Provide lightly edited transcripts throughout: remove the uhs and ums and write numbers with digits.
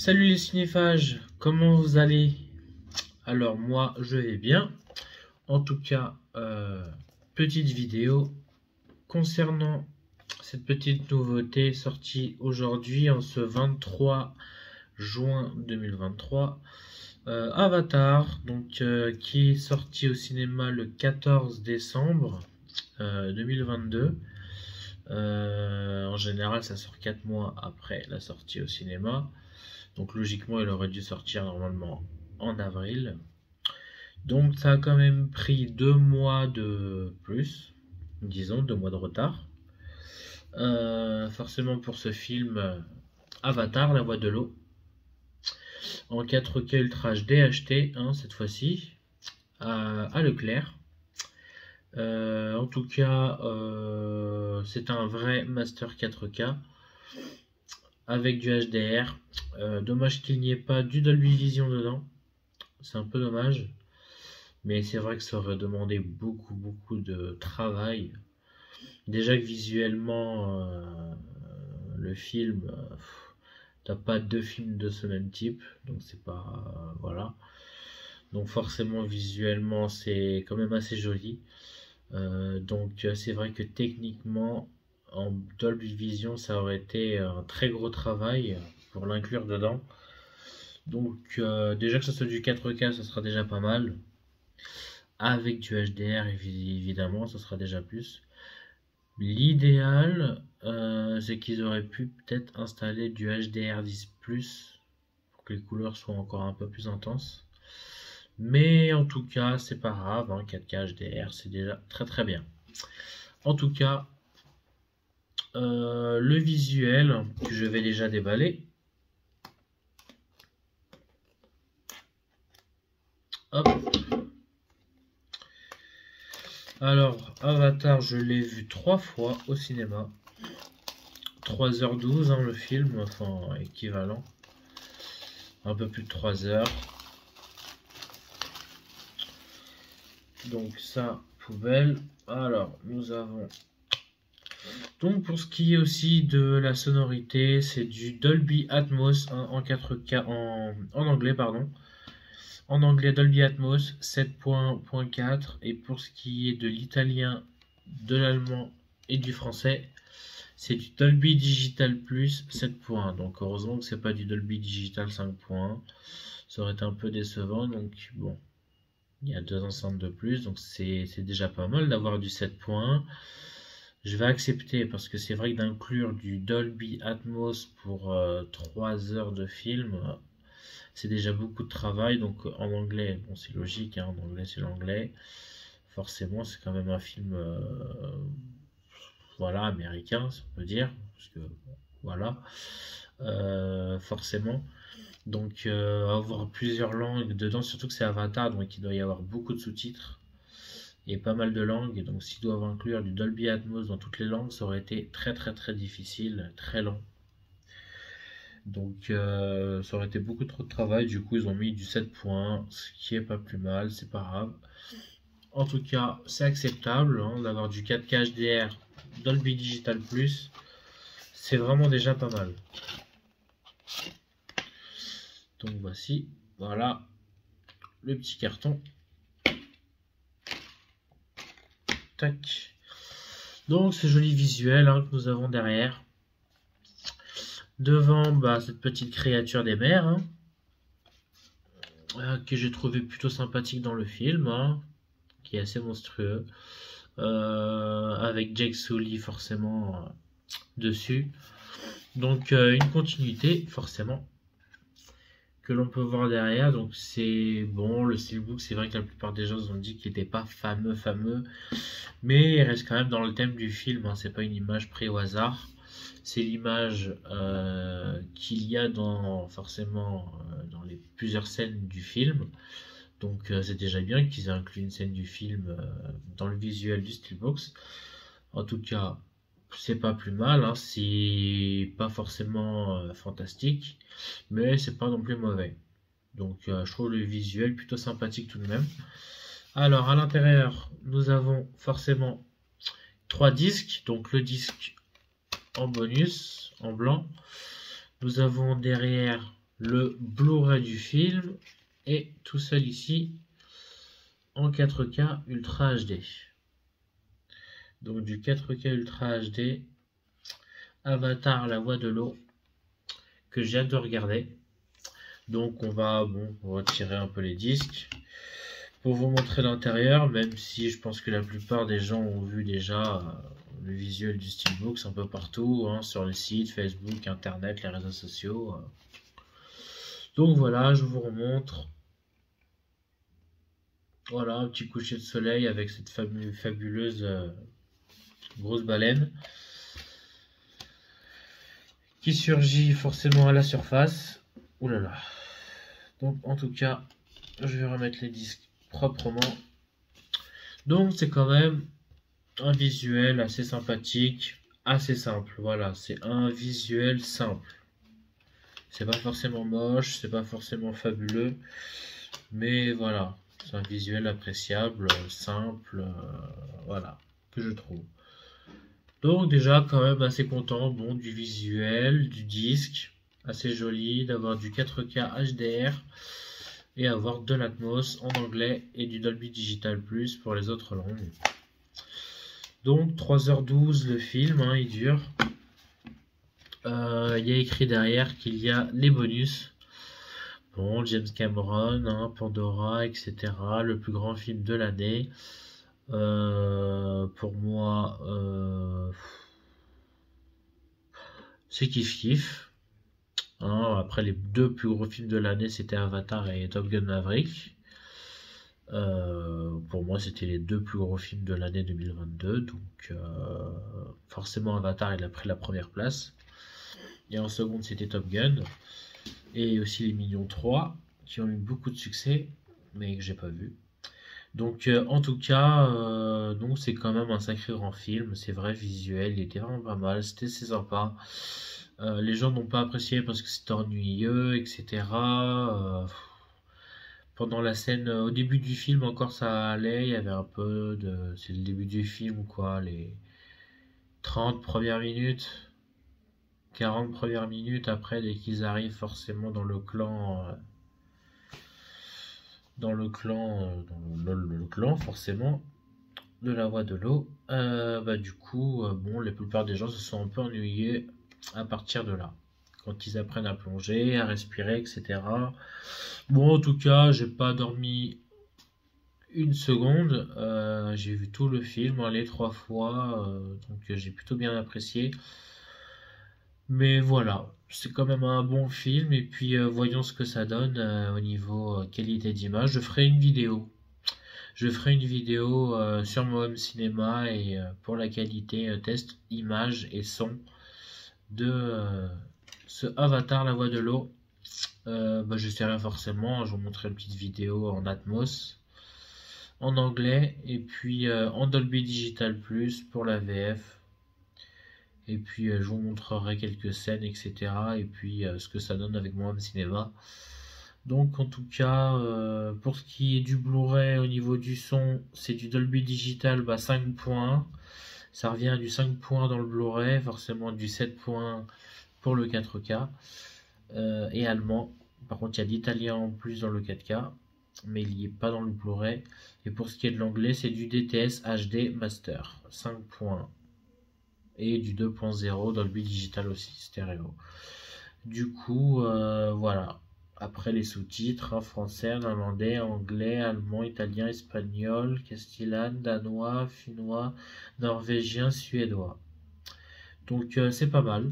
Salut les cinéphages, comment vous allez? Alors moi je vais bien. En tout cas, petite vidéo concernant cette petite nouveauté sortie aujourd'hui en ce 23 juin 2023. Avatar, donc qui est sorti au cinéma le 14 décembre 2022. En général, ça sort 4 mois après la sortie au cinéma. Donc logiquement, il aurait dû sortir normalement en avril. Donc ça a quand même pris 2 mois de plus, disons 2 mois de retard. Forcément pour ce film Avatar, la voix de l'eau, en 4K Ultra HD acheté cette fois-ci à Leclerc. En tout cas, c'est un vrai Master 4K avec du HDR. Dommage qu'il n'y ait pas du Dolby Vision dedans. C'est un peu dommage. Mais c'est vrai que ça aurait demandé beaucoup de travail. Déjà que visuellement, le film, t'as pas deux films de ce même type. Donc c'est pas... voilà. Donc forcément, visuellement, c'est quand même assez joli. Donc c'est vrai que techniquement, en Dolby Vision, ça aurait été un très gros travail pour l'inclure dedans. Donc déjà que ça soit du 4K, ça sera déjà pas mal. Avec du HDR, évidemment, ça sera déjà plus. L'idéal, c'est qu'ils auraient pu peut-être installer du HDR10+, pour que les couleurs soient encore un peu plus intenses. Mais en tout cas, c'est pas grave, 4K HDR, c'est déjà très bien. En tout cas, le visuel que je vais déjà déballer. Hop. Alors, Avatar, je l'ai vu 3 fois au cinéma. 3h12 le film, enfin équivalent. Un peu plus de 3 heures. Donc ça, poubelle. Alors, nous avons... Donc pour ce qui est aussi de la sonorité, c'est du Dolby Atmos en 4K, en anglais, pardon. En anglais, Dolby Atmos 7.4. Et pour ce qui est de l'italien, de l'allemand et du français, c'est du Dolby Digital Plus 7.1. Donc heureusement que c'est pas du Dolby Digital 5.1. Ça aurait été un peu décevant. Donc bon, il y a 2 enceintes de plus. Donc c'est déjà pas mal d'avoir du 7.1. Je vais accepter parce que c'est vrai que d'inclure du Dolby Atmos pour 3 heures de film, c'est déjà beaucoup de travail. Donc en anglais, bon c'est logique, en anglais c'est l'anglais. Forcément c'est quand même un film voilà, américain, si on peut dire. Parce que voilà, forcément. Donc avoir plusieurs langues dedans, surtout que c'est Avatar, donc il doit y avoir beaucoup de sous-titres et pas mal de langues. Donc s'ils doivent inclure du Dolby Atmos dans toutes les langues, ça aurait été très difficile, très lent. Donc ça aurait été beaucoup trop de travail. Du coup ils ont mis du 7.1, ce qui est pas plus mal, c'est pas grave. En tout cas c'est acceptable d'avoir du 4K HDR Dolby Digital Plus, c'est vraiment déjà pas mal. Donc voici, voilà le petit carton. Tac. Donc ce joli visuel que nous avons derrière. Devant cette petite créature des mers que j'ai trouvé plutôt sympathique dans le film, qui est assez monstrueux, avec Jake Sully forcément dessus. Donc une continuité forcément que l'on peut voir derrière. Donc c'est bon, le steelbook, c'est vrai que la plupart des gens ont dit qu'il n'était pas fameux, mais il reste quand même dans le thème du film, c'est pas une image prise au hasard, c'est l'image qu'il y a forcément dans les plusieurs scènes du film. Donc c'est déjà bien qu'ils aient inclus une scène du film dans le visuel du steelbook. En tout cas, c'est pas plus mal, c'est pas forcément fantastique, mais c'est pas non plus mauvais. Donc je trouve le visuel plutôt sympathique tout de même. Alors à l'intérieur, nous avons forcément 3 disques, donc le disque en bonus, en blanc. Nous avons derrière le Blu-ray du film et tout seul ici en 4K Ultra HD. Donc du 4K Ultra HD, Avatar la voix de l'eau, que j'ai hâte de regarder. Donc on va retirer un peu les disques pour vous montrer l'intérieur, même si je pense que la plupart des gens ont vu déjà le visuel du Steelbooks un peu partout, hein, sur les sites, Facebook, Internet, les réseaux sociaux. Donc voilà, je vous remontre. Voilà, un petit coucher de soleil avec cette fabuleuse grosse baleine qui surgit forcément à la surface. Ouh là là. Donc en tout cas, je vais remettre les disques proprement. Donc c'est quand même un visuel assez sympathique, assez simple. Voilà, c'est un visuel simple. C'est pas forcément moche, c'est pas forcément fabuleux, mais voilà, c'est un visuel appréciable, simple, voilà, que je trouve. Donc déjà quand même assez content, du visuel, du disque, assez joli, d'avoir du 4K HDR et avoir de l'Atmos en anglais et du Dolby Digital Plus pour les autres langues. Donc 3h12 le film, hein, il dure. Il y a écrit derrière qu'il y a les bonus. Bon, James Cameron, hein, Pandora, etc. Le plus grand film de l'année. Pour moi, c'est kiff-kiff. Hein, après, les deux plus gros films de l'année, c'était Avatar et Top Gun Maverick. Pour moi, c'était les deux plus gros films de l'année 2022. Donc, forcément, Avatar, il a pris la première place. Et en seconde, c'était Top Gun. Et aussi Les Mignons 3, qui ont eu beaucoup de succès, mais que j'ai pas vu. Donc, en tout cas, donc c'est quand même un sacré grand film. C'est vrai, visuel, il était vraiment pas mal. C'était sympa. Les gens n'ont pas apprécié parce que c'était ennuyeux, etc. Pendant la scène, au début du film, encore ça allait. Il y avait un peu de. C'est le début du film, quoi. Les 30 premières minutes. 40 premières minutes après, dès qu'ils arrivent forcément dans le clan, le clan forcément de la voix de l'eau, du coup, la plupart des gens se sont un peu ennuyés à partir de là, quand ils apprennent à plonger, à respirer, etc. Bon, en tout cas, j'ai pas dormi une seconde, j'ai vu tout le film, les 3 fois, donc j'ai plutôt bien apprécié. Mais voilà, c'est quand même un bon film et puis voyons ce que ça donne au niveau qualité d'image. Je ferai une vidéo. Je ferai une vidéo sur mon home cinéma et pour la qualité test image et son de ce Avatar la voix de l'eau. J'essaierai forcément, je vous montrerai une petite vidéo en Atmos, en anglais et puis en Dolby Digital Plus pour la VF. Et puis je vous montrerai quelques scènes, etc. Et puis ce que ça donne avec mon home cinéma. Donc en tout cas, pour ce qui est du Blu-ray au niveau du son, c'est du Dolby Digital 5.1. Ça revient à du 5.1 dans le Blu-ray, forcément du 7.1 pour le 4K. Et allemand. Par contre, il y a d'italien en plus dans le 4K, mais il n'y est pas dans le Blu-ray. Et pour ce qui est de l'anglais, c'est du DTS HD Master 5.1. Et du 2.0 Dolby Digital aussi, stéréo. Du coup, voilà. Après les sous-titres, français, néerlandais, anglais, allemand, italien, espagnol, castillan, danois, finnois, norvégien, suédois. Donc c'est pas mal.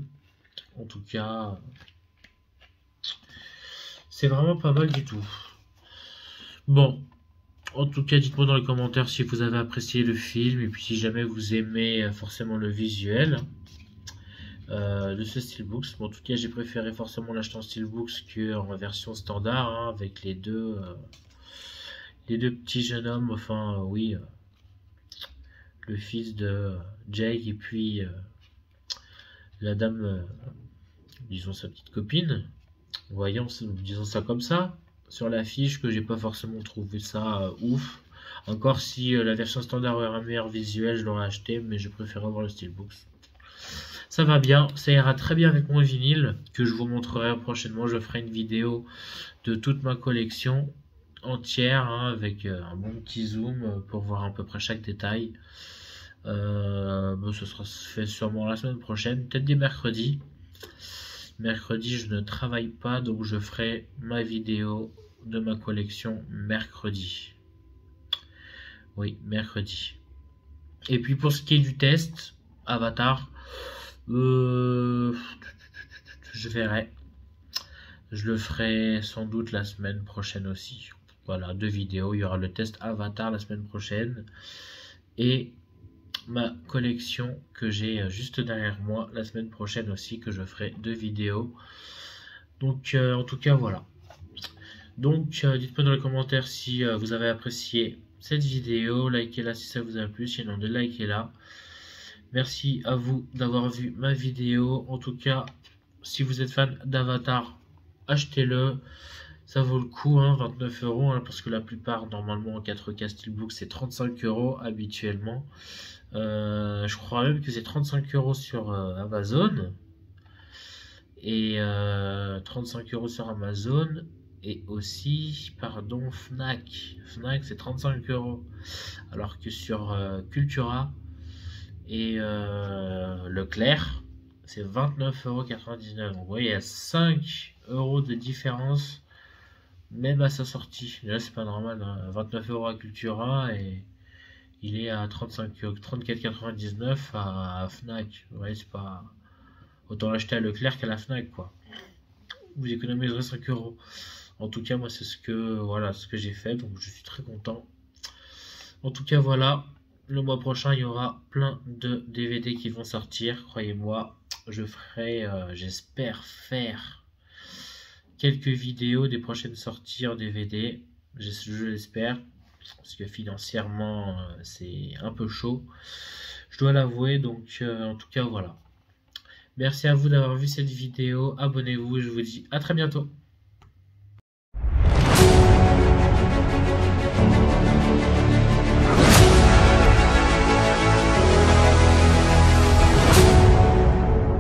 En tout cas, c'est vraiment pas mal du tout. Bon, en tout cas, dites-moi dans les commentaires si vous avez apprécié le film et puis si jamais vous aimez forcément le visuel de ce Steelbooks. Bon, en tout cas, j'ai préféré forcément l'acheter en Steelbooks qu'en version standard, hein, avec les deux petits jeunes hommes. Enfin, oui, le fils de Jake et puis la dame, disons sa petite copine. Voyons, disons ça comme ça. Sur l'affiche, que j'ai pas forcément trouvé ça ouf. Encore si la version standard aurait un meilleur visuel, je l'aurais acheté, mais je préfère avoir le Steelbooks. Ça va bien, ça ira très bien avec mon vinyle que je vous montrerai prochainement. Je ferai une vidéo de toute ma collection entière hein, avec un bon petit zoom pour voir à peu près chaque détail. Bon, ce sera fait sûrement la semaine prochaine, peut-être des mercredis. Mercredi, je ne travaille pas, donc je ferai ma vidéo de ma collection mercredi. Oui, mercredi. Et puis pour ce qui est du test, Avatar, je verrai. Je le ferai sans doute la semaine prochaine aussi. Voilà, 2 vidéos. Il y aura le test Avatar la semaine prochaine. Et ma collection que j'ai juste derrière moi la semaine prochaine aussi, que je ferai 2 vidéos. Donc en tout cas voilà. Donc dites-moi dans les commentaires si vous avez apprécié cette vidéo, likez-la si ça vous a plu, sinon de likez-la. Merci à vous d'avoir vu ma vidéo. En tout cas, si vous êtes fan d'Avatar, achetez-le. Ça vaut le coup, hein, 29 €, hein, parce que la plupart, normalement, en 4K Steelbook, c'est 35 € habituellement. Je crois même que c'est 35 € sur Amazon. Et 35 € sur Amazon. Et aussi, pardon, Fnac. Fnac, c'est 35 €. Alors que sur Cultura et Leclerc, c'est 29,99 €. Donc, vous voyez, il y a 5 € de différence, même à sa sortie. Là, c'est pas normal. Hein. 29 € à Cultura et il est à 34,99 € à Fnac. Vous voyez, c'est pas. Autant l'acheter à Leclerc qu'à la Fnac, quoi. Vous économiserez 5 €. En tout cas, moi, c'est ce que j'ai fait, donc je suis très content. En tout cas, voilà. Le mois prochain, il y aura plein de DVD qui vont sortir. Croyez-moi, je ferai, j'espère faire quelques vidéos des prochaines sorties en DVD. Je l'espère, parce que financièrement, c'est un peu chaud. Je dois l'avouer, donc en tout cas, voilà. Merci à vous d'avoir vu cette vidéo. Abonnez-vous et je vous dis à très bientôt.